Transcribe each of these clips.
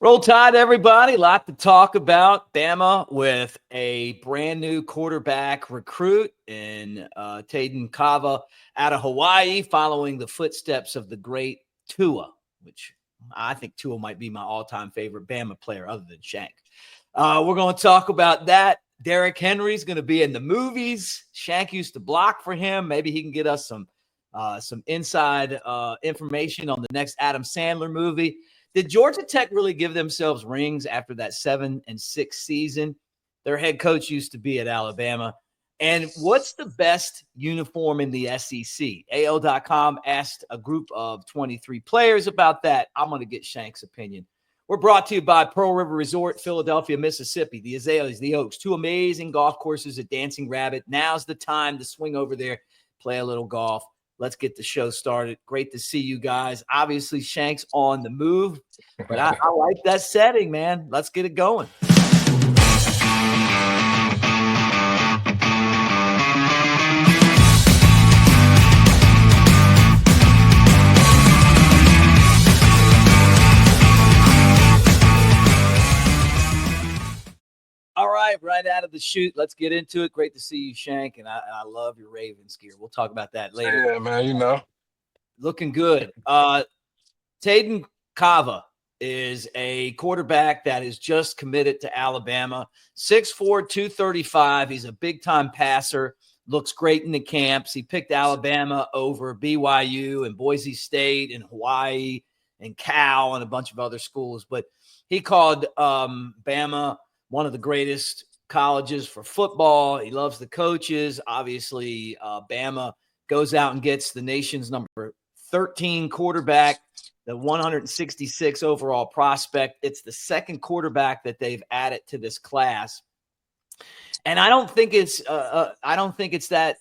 Roll Tide, everybody. A lot to talk about. Bama with a brand new quarterback recruit in Tayden Kaawa out of Hawaii, following the footsteps of the great Tua, which I think Tua might be my all-time favorite Bama player other than Shank. We're going to talk about that. Derrick Henry is going to be in the movies. Shank used to block for him. Maybe he can get us some inside information on the next Adam Sandler movie. Did Georgia Tech really give themselves rings after that 7-6 season? Their head coach used to be at Alabama. And what's the best uniform in the SEC? AL.com asked a group of 23 players about that. I'm going to get Shank's opinion. We're brought to you by Pearl River Resort, Philadelphia, Mississippi. The Azaleas, the Oaks, two amazing golf courses at Dancing Rabbit. Now's the time to swing over there, play a little golf. Let's get the show started. Great to see you guys. Obviously, Shank's on the move, but I like that setting, man. Let's get it going. All right out of the chute, let's get into it. Great to see you, Shank, and I love your Ravens gear. We'll talk about that later. Yeah, man, you know. Looking good. Tayden Kaawa is a quarterback that is just committed to Alabama. 6'4", 235. He's a big-time passer. Looks great in the camps. He picked Alabama over BYU and Boise State and Hawaii and Cal and a bunch of other schools. But he called Bama one of the greatest colleges for football. He loves the coaches. Obviously, Bama goes out and gets the nation's number 13 quarterback, the 166 overall prospect. It's the second quarterback that they've added to this class. And I don't think it's that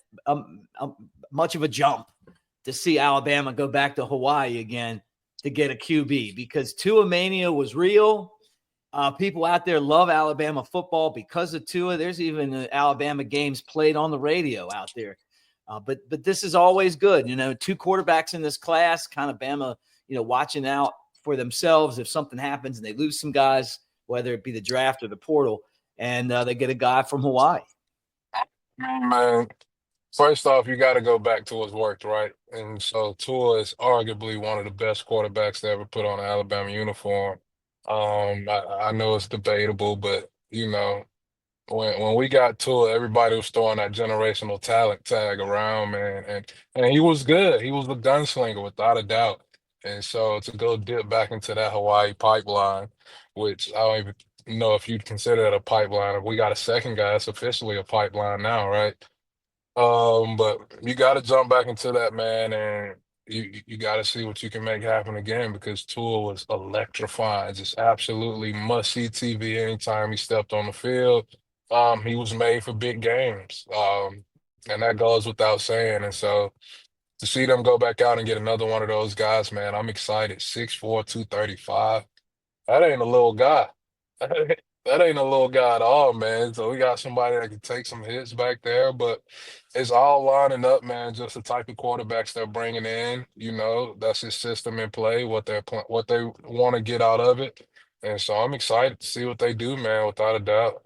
much of a jump to see Alabama go back to Hawaii again to get a QB, because Tua mania was real. People out there love Alabama football because of Tua. There's even Alabama games played on the radio out there. But this is always good. You know, two quarterbacks in this class, kind of Bama, watching out for themselves if something happens and they lose some guys, whether it be the draft or the portal, and they get a guy from Hawaii. Man, first off, you got to go back to what's worked, right? And so Tua is arguably one of the best quarterbacks to ever put on an Alabama uniform. I know it's debatable, but when we got to it, everybody was throwing that generational talent tag around, man, and he was good. He was a gunslinger without a doubt. And so to go dip back into that Hawaii pipeline, which I don't even know if you'd consider it a pipeline. If we got a second guy, it's officially a pipeline now, right? But you got to jump back into that, man, and you got to see what you can make happen again, because Tua was electrifying, just absolutely must-see TV anytime he stepped on the field. He was made for big games, and that goes without saying. And so to see them go back out and get another one of those guys, man, I'm excited. 6'4", 235. That ain't a little guy. That ain't a little guy at all, man. So we got somebody that can take some hits back there, but it's all lining up, man. Just the type of quarterbacks they're bringing in. That's his system in play, what they want to get out of it, and so I'm excited to see what they do, man. Without a doubt.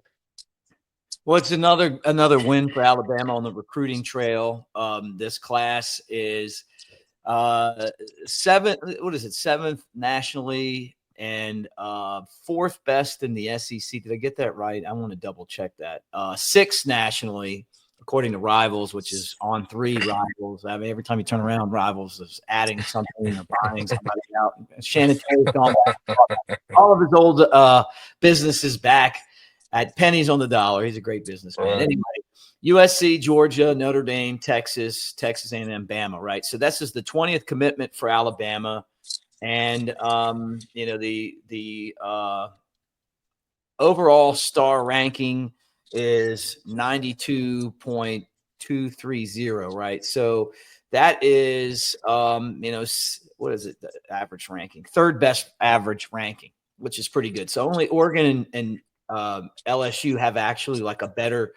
Well, it's another win for Alabama on the recruiting trail. This class is seventh nationally and fourth best in the SEC. Did I get that right? I want to double check that. Sixth nationally, according to Rivals, which is on 3 Rivals. I mean, every time you turn around, Rivals is adding something or buying somebody out. Shannon Terry's gone all of his old businesses back at pennies on the dollar. He's a great businessman. Right. Anyway, USC, Georgia, Notre Dame, Texas A&M, Bama, right? So this is the 20th commitment for Alabama. And, the overall star ranking is 92.230, right? So that is, what is it? The average ranking, third best average ranking, which is pretty good. So only Oregon and LSU have actually like a better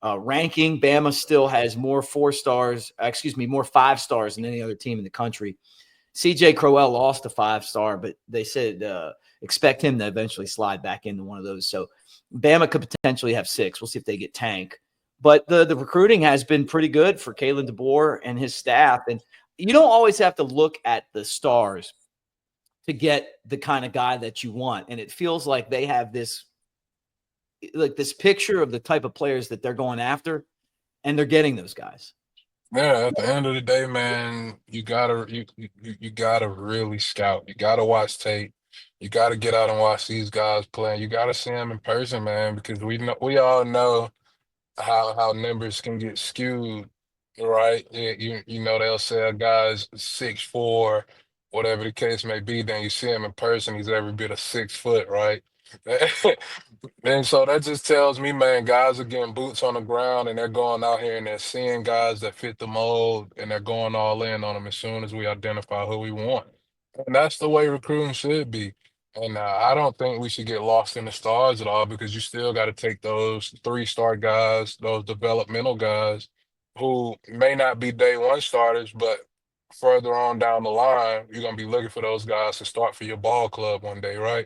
ranking. Bama still has more 5 stars than any other team in the country. CJ Crowell lost a 5-star, but they said expect him to eventually slide back into one of those. So Bama could potentially have 6. We'll see if they get Tank. But the recruiting has been pretty good for Kalen DeBoer and his staff. And you don't always have to look at the stars to get the kind of guy that you want. And it feels like they have this picture of the type of players that they're going after, and they're getting those guys. Yeah, at the end of the day, man, you gotta you gotta really scout. You gotta watch tape. You gotta get out and watch these guys play. You gotta see them in person, man, because we all know how numbers can get skewed, right? You know they'll say a guy's 6'4", whatever the case may be. Then you see him in person, he's every bit of 6 foot, right? And so that just tells me, man, guys are getting boots on the ground and they're going out here and they're seeing guys that fit the mold and they're going all in on them as soon as we identify who we want. And that's the way recruiting should be. And I don't think we should get lost in the stars at all because you still got to take those 3-star guys, those developmental guys who may not be day one starters, but further on down the line, you're going to be looking for those guys to start for your ball club one day, right?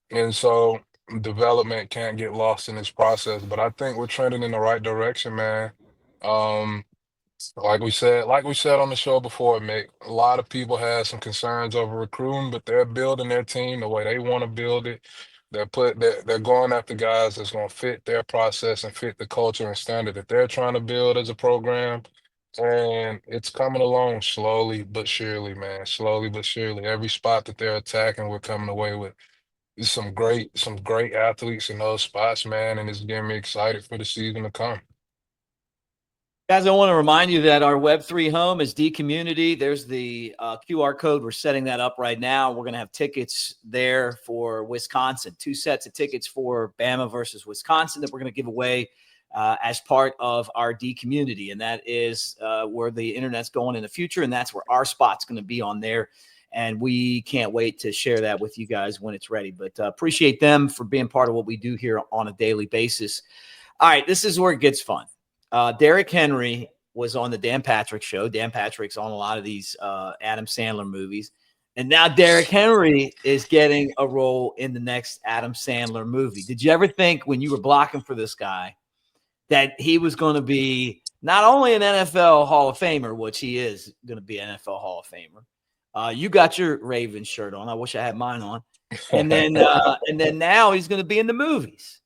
And so development can't get lost in this process. But I think we're trending in the right direction, man. Um, like we said on the show before, Mick, a lot of people had some concerns over recruiting, but they're building their team the way they want to build it. They're going after guys that's going to fit their process and fit the culture and standard that they're trying to build as a program. And it's coming along slowly but surely, man. Slowly but surely. Every spot that they're attacking, we're coming away with some great athletes in those spots, man, and it's getting me excited for the season to come. Guys, I want to remind you that our Web3 home is D Community. There's the QR code. We're setting that up right now. We're going to have tickets there for Wisconsin, 2 sets of tickets for Bama versus Wisconsin that we're going to give away as part of our D Community. And that is where the internet's going in the future, and that's where our spot's going to be on there. And we can't wait to share that with you guys when it's ready. But appreciate them for being part of what we do here on a daily basis. All right, this is where it gets fun. Derrick Henry was on the Dan Patrick Show. Dan Patrick's on a lot of these Adam Sandler movies. And now Derrick Henry is getting a role in the next Adam Sandler movie. Did you ever think when you were blocking for this guy that he was going to be not only an NFL Hall of Famer, which he is going to be an NFL Hall of Famer. You got your Ravens shirt on. I wish I had mine on. And then now he's going to be in the movies.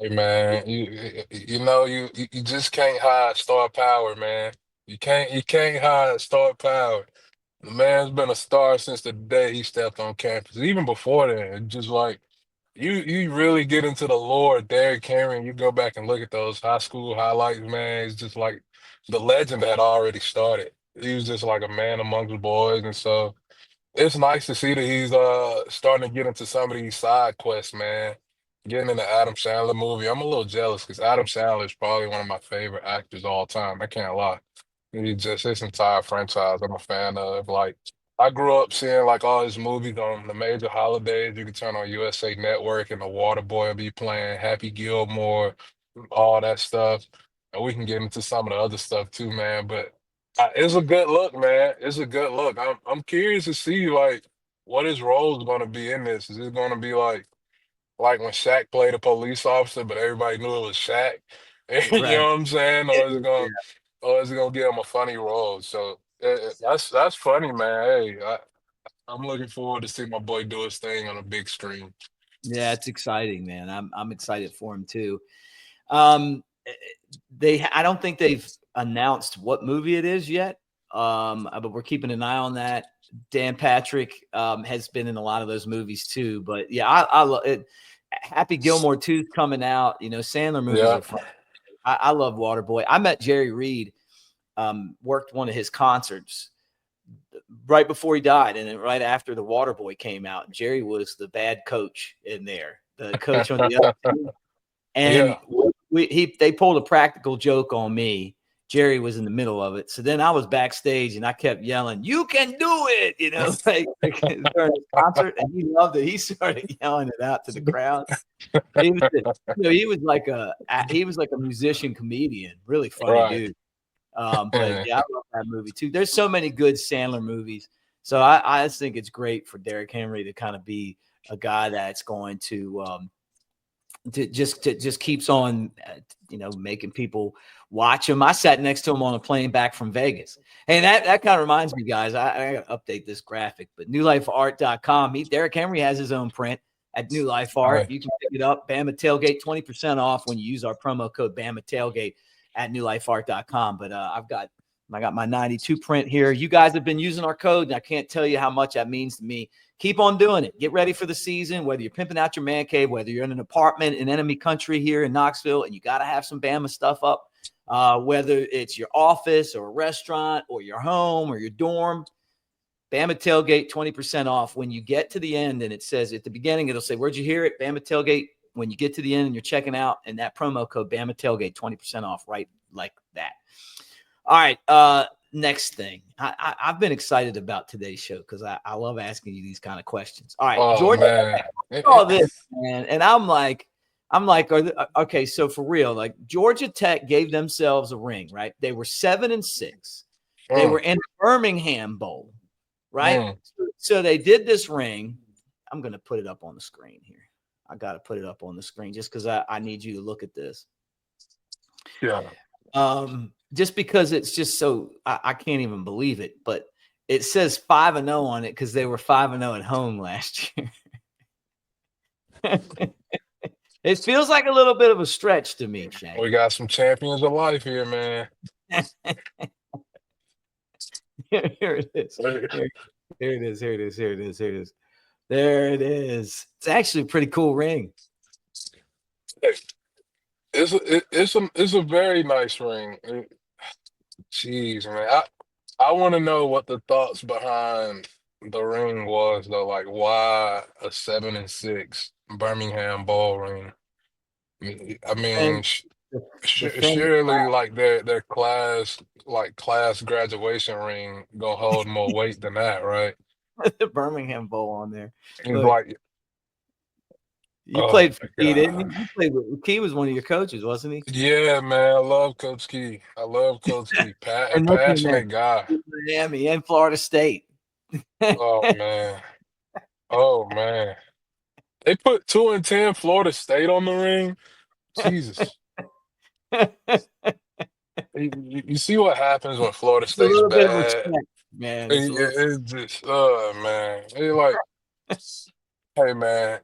Hey man, you just can't hide star power, man. You can't hide star power. The man's been a star since the day he stepped on campus. Even before that, it's just like you really get into the lore of Derrick Henry and you go back and look at those high school highlights, man. It's just like the legend had already started. He was just like a man amongst the boys, and so it's nice to see that he's starting to get into some of these side quests, man. Getting in the Adam Sandler movie. I'm a little jealous because Adam Sandler is probably one of my favorite actors of all time. I can't lie. He just his entire franchise I'm a fan of. Like I grew up seeing like all his movies on the major holidays. You could turn on USA Network and the Waterboy will be playing Happy Gilmore, all that stuff. And we can get into some of the other stuff too, man. But it's a good look, man. It's a good look. I'm curious to see like what his role is going to be in this. Is it going to be like when Shaq played a police officer, but everybody knew it was Shaq? You Right. know what I'm saying? Or is it Yeah. gonna give him a funny role? So that's funny, man. Hey, I'm looking forward to see my boy do his thing on a big screen. Yeah, it's exciting, man. I'm excited for him too. I don't think they've announced what movie it is yet. But we're keeping an eye on that. Dan Patrick has been in a lot of those movies too. But yeah, I love it. Happy Gilmore 2 coming out. You know, Sandler movies Yeah, are fun. I love Waterboy. I met Jerry Reed, worked one of his concerts right before he died, and then right after the Waterboy came out. Jerry was the bad coach in there, the coach on the other team. And yeah, they pulled a practical joke on me. Jerry was in the middle of it. So then I was backstage and I kept yelling, "You can do it," like during the concert. And he loved it. He started yelling it out to the crowd. He was like a musician comedian, really funny right. dude. But yeah, I love that movie too. There's so many good Sandler movies. So I just think it's great for Derrick Henry to kind of be a guy that's going to just keeps on, making people watch him. I sat next to him on a plane back from Vegas. And that kind of reminds me, guys, I got to update this graphic, but newlifeart.com. Derrick Henry has his own print at New Life Art. Right. You can pick it up. Bama Tailgate, 20% off when you use our promo code Bama Tailgate at newlifeart.com. But I got my 92 print here. You guys have been using our code, and I can't tell you how much that means to me. Keep on doing it. Get ready for the season, whether you're pimping out your man cave, whether you're in an apartment in enemy country here in Knoxville, and you got to have some Bama stuff up, whether it's your office or a restaurant or your home or your dorm. Bama Tailgate, 20% off. When you get to the end, and it says at the beginning, it'll say, where'd you hear it? Bama Tailgate. When you get to the end and you're checking out, and that promo code Bama Tailgate, 20% off, right like that. All right, next thing. I've been excited about today's show because I love asking you these kind of questions. All right, Oh Georgia, man. all this, man, and I'm like, okay, so for real, like Georgia Tech gave themselves a ring, right? They were 7-6. They were in the Birmingham Bowl, right? So they did this ring. I'm going to put it up on the screen here. I got to put it up on the screen just because I need you to look at this. Yeah. Just because it's just so I can't even believe it, but it says 5-0 on it because they were 5-0 at home last year. It feels like a little bit of a stretch to me, Shank. We got some champions of life here, man. Here it is. Here it is. Here it is. Here it is. Here it is. There it is. It's actually a pretty cool ring. It's a very nice ring. Jeez, man. I want to know what the thoughts behind the ring was, though. Like, why a 7-6 Birmingham Bowl ring? I mean, surely like their class graduation ring gonna hold more weight than that, right? The Birmingham Bowl on there. It's Look, like, you oh played for my Key, didn't you? God. You played with Key was one of your coaches, wasn't he? Yeah, man. I love Coach Key. I love Coach Key. A And looking at passionate guy. Miami and Florida State. Oh man. Oh man. They put 2-10 Florida State on the ring. Jesus. You see what happens when Florida It's a State's little bit of bad. respect, man. It's a little It's just, oh man. They like, hey man,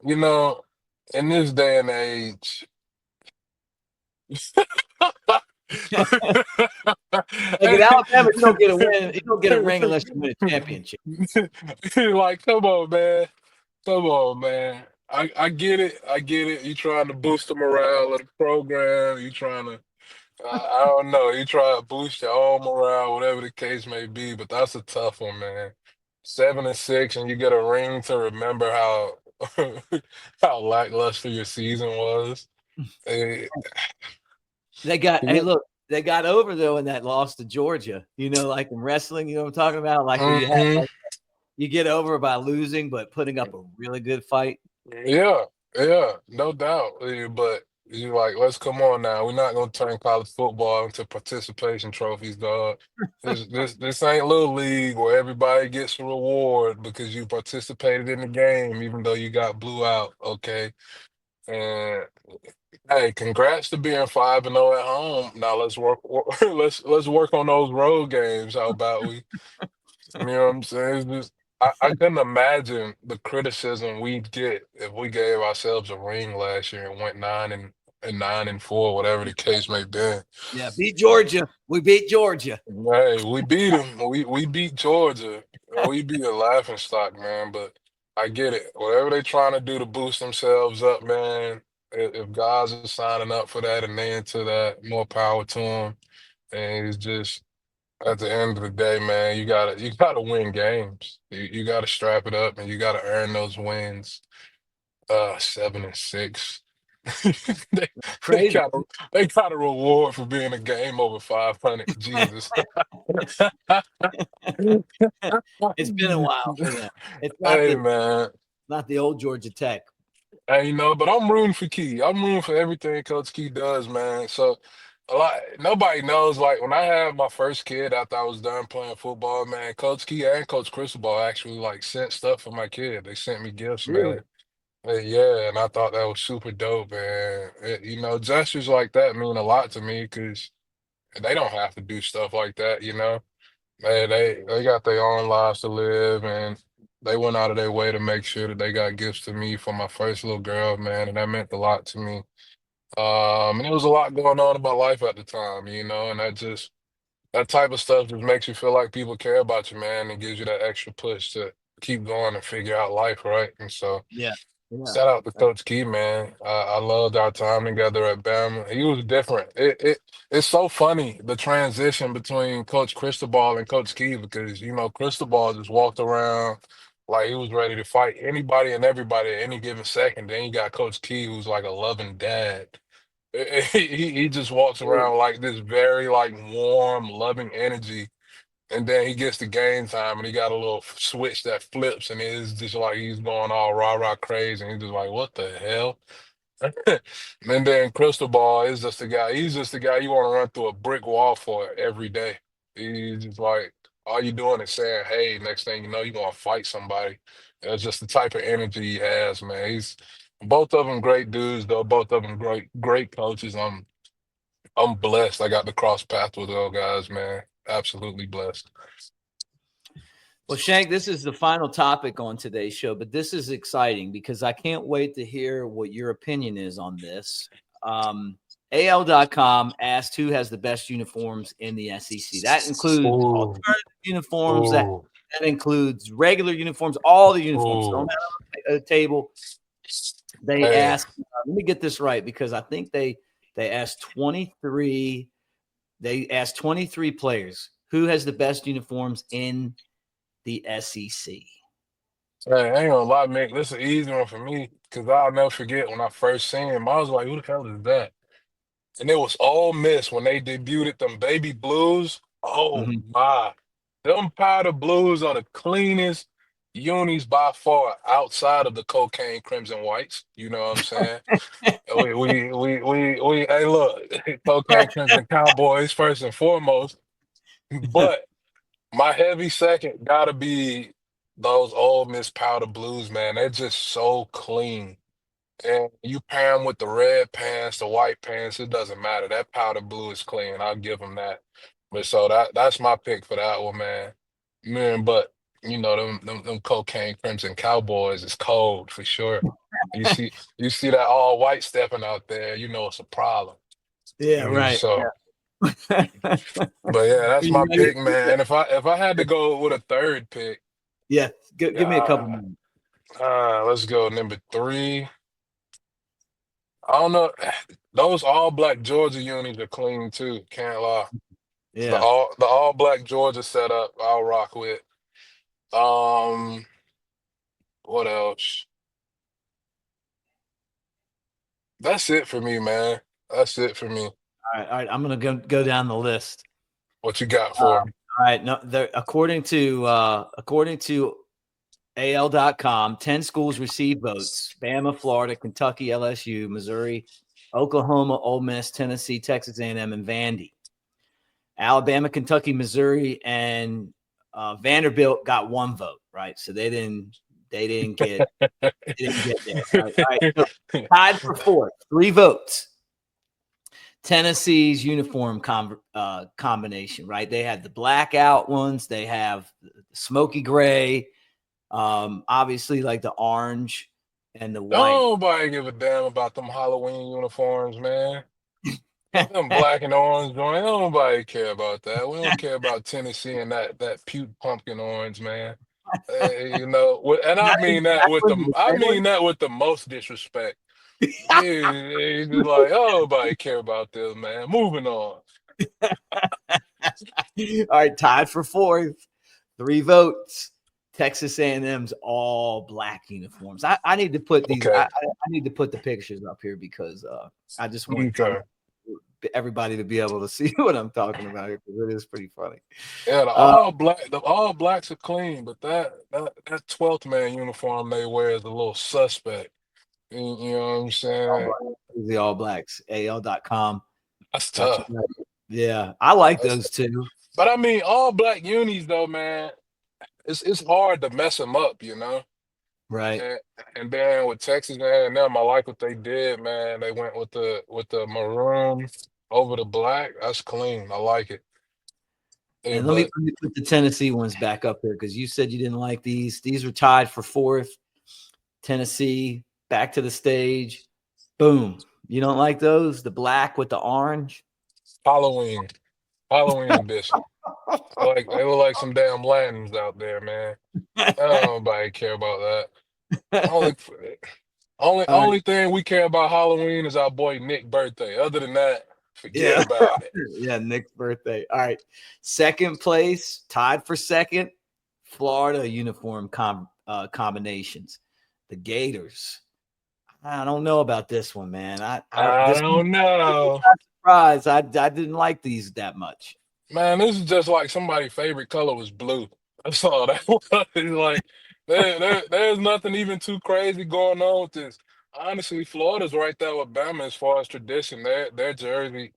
in this day and age. like in Alabama, you don't get a win. You don't get a ring unless you win a championship. Like, come on, man. Come on, man. I get it. I get it. You trying to boost the morale of the program. You trying to, I don't know. You try to boost your own morale, whatever the case may be. But that's a tough one, man. 7-6, and you get a ring to remember how how lackluster your season was. Eh, Hey, look, they got over though in that loss to Georgia. Like in wrestling, you know what I'm talking about? Like where mhm. you get over by losing, but putting up a really good fight. Yeah, yeah, no doubt. But you like, let's come on now. We're not gonna turn college football into participation trophies, dog. This ain't little league where everybody gets a reward because you participated in the game, even though you got blew out. Okay, and hey, congrats to being 5-0 at home. Now let's work on those road games. How about we? You know what I'm saying? It's just, I couldn't imagine the criticism we'd get if we gave ourselves a ring last year and went 9-4, whatever the case may be. Yeah, beat Georgia. We beat Georgia. Hey, we beat them. We beat Georgia. We beat a laughing stock, man. But I get it. Whatever they trying to do to boost themselves up, man. If guys are signing up for that and they into that, more power to them. And it's just at the end of the day, man, you gotta win games. You gotta strap it up and you gotta earn those wins. 7-6. They they Crazy. got a they got a reward for being a game over 500. Jesus. It's been a while for them. It's Hey man. not the old Georgia Tech. Hey, but I'm rooting for Key. I'm rooting for everything Coach Key does, man. So nobody knows. Like when I had my first kid after I was done playing football, man, Coach Key and Coach Cristobal actually like sent stuff for my kid. They sent me gifts, Really? man. Yeah, and I thought that was super dope, and gestures like that mean a lot to me because they don't have to do stuff like that, you know. They got their own lives to live, and they went out of their way to make sure that they got gifts to me for my first little girl, man, and that meant a lot to me. And there was a lot going on in my life at the time, and that type of stuff just makes you feel like people care about you, man, and gives you that extra push to keep going and figure out life, right? And so. Yeah. Yeah. Shout out to Coach Key, man. I loved our time together at Bama. He was different. It's so funny the transition between Coach Cristobal and Coach Key because Cristobal just walked around like he was ready to fight anybody and everybody at any given second. Then you got Coach Key, who's like a loving dad. He just walks around like this very like warm, loving energy. And then he gets to game time and he got a little switch that flips and it's just like he's going all rah-rah crazy. And he's just like, what the hell? And then Crystal Ball is just the guy. He's just the guy you want to run through a brick wall for every day. He's just like, all you doing is saying, hey, next thing you know, you're going to fight somebody. It's just the type of energy he has, man. He's both of them great dudes, though. Both of them great coaches. I'm blessed. I got to cross paths with those guys, man. Absolutely blessed. Well, Shank, this is the final topic on today's show, but this is exciting because I can't wait to hear what your opinion is on this. AL.com asked who has the best uniforms in the SEC. That includes Ooh, alternative uniforms, that ooh, includes regular uniforms, all the uniforms. Throw them ooh. at a table. They Hey, asked, let me get this right because I think they asked 23. They asked 23 players who has the best uniforms in the SEC. hey, I ain't gonna lie, Mick. This is an easy one for me because I'll never forget when I first seen him. I was like, "Who the hell is that?" And it was Ole Miss when they debuted them baby blues. Oh Mhm. my, them powder blues are the cleanest unis by far outside of the cocaine crimson whites. You know what I'm saying? We. Hey, look, cocaine crimson cowboys first and foremost, but. My heavy second gotta be those old Miss Powder Blues, man. They're just so clean. And you pair them with the red pants, the white pants, it doesn't matter. That powder blue is clean. I'll give them that. But so that's my pick for that one, man. Man, but them cocaine crimson cowboys is cold for sure. You see that all white stepping out there, it's a problem. Yeah, right. So Yeah. but yeah, Are that's you my ready? pick, man. And if I had to go with a third pick, Yeah, give me a couple uh, more. let's go number three. I don't know. Those all black Georgia unis are clean too. Can't lie. Yeah. The all black Georgia setup, I'll rock with. Um, what else? That's it for me, man. That's it for me. All right. I'm gonna go down the list. What you got All for me? right. No, according to AL.com, 10 schools receive votes: Bama, Florida, Kentucky, LSU, Missouri, Oklahoma, Ole Miss, Tennessee, Texas A&M, and Vandy. Alabama, Kentucky, Missouri, and Vanderbilt got one vote, right? So they didn't get there. All right. So tied for fourth, 3 votes. Tennessee's uniform combination, right? They had the blackout ones. They have the smoky gray, obviously like the orange and the white. Nobody give a damn about them Halloween uniforms, man. Them black and orange joint. Nobody care about that. We don't care about Tennessee and that puke pumpkin orange, man. And I That mean is that with backwards in I the mean that with the most disrespect. It's just like, oh, nobody care about this, man. Moving on. All right, tied for fourth, 3 votes. Texas A&M's all black uniforms. I need to put these. Okay. I need to put the pictures up here because I just want Okay. everybody to be able to see what I'm talking about here because it is pretty funny. Yeah, Uh, the all blacks are clean, but that 12th man uniform they wear is a little suspect. You know what I'm saying? the All Blacks, AL.com. That's Got you tough. right. Yeah, I like That's those too. But I mean, all black unis though, man, it's hard to mess them up, you know. Right. And then with Texas A&M, I like what they did, man. They went with the maroon over the black. That's clean. I like it. Yeah, And let me, but let me put the Tennessee ones back up there because you said you didn't like these. These are tied for fourth. Tennessee back to the stage. Boom. You don't like those? The black with the orange? Halloween, Halloween edition. They look like some damn lanterns out there, man. Nobody care about that. Only All right. only thing we care about Halloween is our boy Nick's birthday. Other than that, forget Yeah. about it. Yeah. Nick's birthday. All right. Second place, tied for second, Florida uniform combinations. The Gators. I don't know about this one, man. I This don't know. surprise. I didn't like these that much. Man, this is just like somebody's favorite color was blue. That's all that was. Like there's nothing even too crazy going on with this. Honestly, Florida's right there with Bama as far as tradition. Their jersey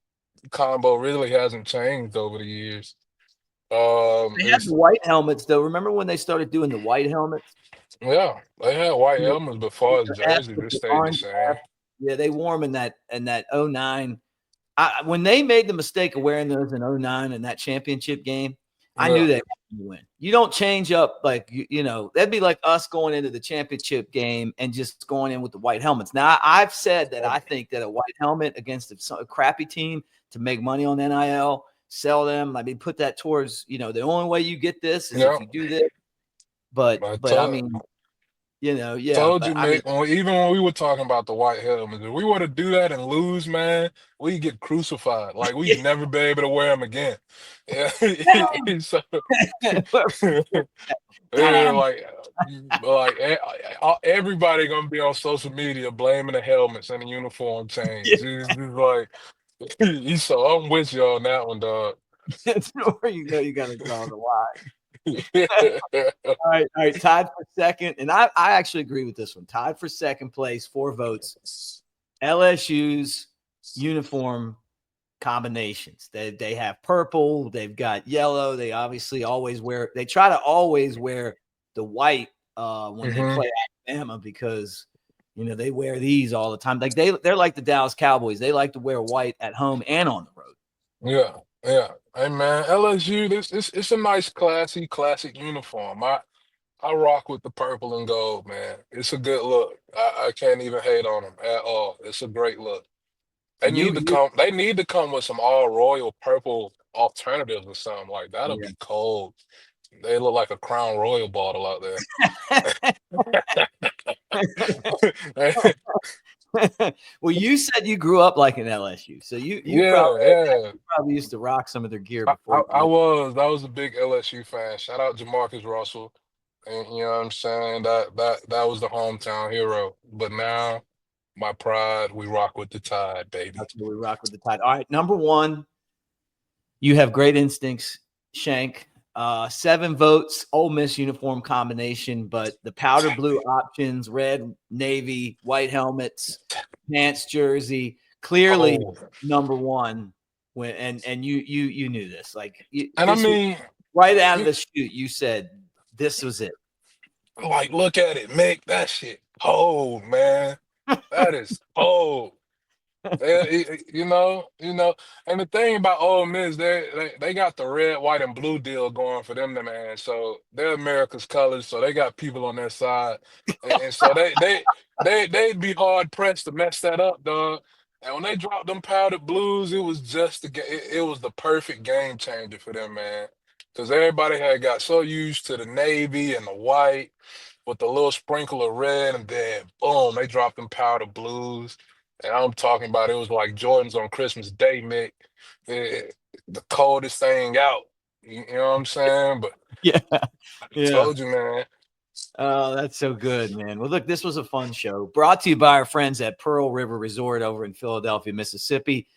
combo really hasn't changed over the years. They had It's the white helmets though. Remember when they started doing the white helmets? Yeah, they had white You know, helmets with before as the F jerseys. with It the stayed the orange same. F. Yeah, they wore them in that '09. When they made the mistake of wearing those in '09 in that championship game, I knew Yeah, they were going to win. You don't change up like that'd be like us going into the championship game and just going in with the white helmets. Now, I've said that I think that a white helmet against a crappy team to make money on NIL, sell them. I mean, put that towards the only way you get this is yeah. if you do this. But I I told, mean, yeah. told But you, I mean, Mick. Even when we were talking about the white helmets, if we were to do that and lose, man, we get crucified. Like we'd never be able to wear them again. Yeah. So, yeah, everybody gonna be on social media blaming the helmets and the uniform yeah, change. It's just like, so I'm with you on that one, dog. that's where you got to draw the line. All right. Tied for second, and I actually agree with this one. Tied for second place, 4 votes. LSU's uniform combinations. They have purple, they've got yellow. They obviously always wear. They try to always wear the white when they Hmm. play Alabama because they wear these all the time. Like they're like the Dallas Cowboys. They like to wear white at home and on the road. Yeah, yeah. Hey man, LSU, it's a nice, classic uniform. I rock with the purple and gold, man. It's a good look. I can't even hate on them at all. It's a great look. They And need to come. They need to come with some all royal purple alternatives or something like that'll yeah. be cold. They look like a Crown Royal bottle out there. Well, you said you grew up like an LSU, so you Yeah, yeah. probably used to rock some of their gear I, before I, you I went. was a big LSU fan. Shout out Jamarcus Russell. And you know what I'm saying? That was the hometown hero. But now, my pride, we rock with the Tide, baby. That's where we rock with the Tide. All right, number one, you have great instincts, Shank. 7 votes, Ole Miss uniform combination, but the powder blue options, red, navy, white helmets, pants, jersey, clearly Oh, number one. And you knew this, like and I this was mean, right out of you, the chute. You said this was it. like, look at it, Mick. That shit cold, man. That is cold. And the thing about Ole Miss, they got the red, white, and blue deal going for them, man. So they're America's colors, so they got people on their side, and so they'd be hard pressed to mess that up, dog. And when they dropped them powdered blues, it was just it was the perfect game changer for them, man. Because everybody had got so used to the navy and the white with a little sprinkle of red, and then boom, they dropped them powdered blues. And I'm talking about it was like Jordans on Christmas Day, Mick. The coldest thing out. You know what I'm saying? But Yeah, I yeah. told you, man. Oh, that's so good, man. Well, look, this was a fun show brought to you by our friends at Pearl River Resort over in Philadelphia, Mississippi.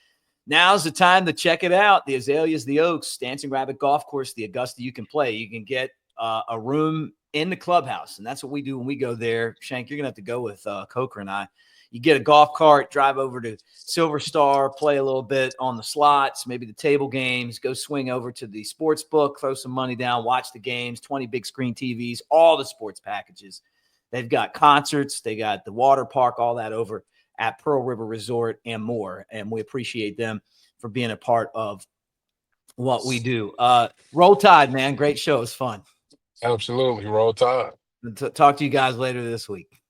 Now's the time to check it out. The Azaleas, the Oaks, Dancing Rabbit Golf Course, the Augusta. You can play. You can get a room in the clubhouse, and that's what we do when we go there. Shank, you're gonna have to go with Coker and I. You get a golf cart, drive over to Silver Star, play a little bit on the slots, maybe the table games, go swing over to the sports book, throw some money down, watch the games, 20 big screen TVs, all the sports packages. They've got concerts, they got the water park, all that over at Pearl River Resort and more. And we appreciate them for being a part of what we do. Roll Tide, man. Great show. It was fun. Absolutely. Roll Tide. Talk to you guys later this week.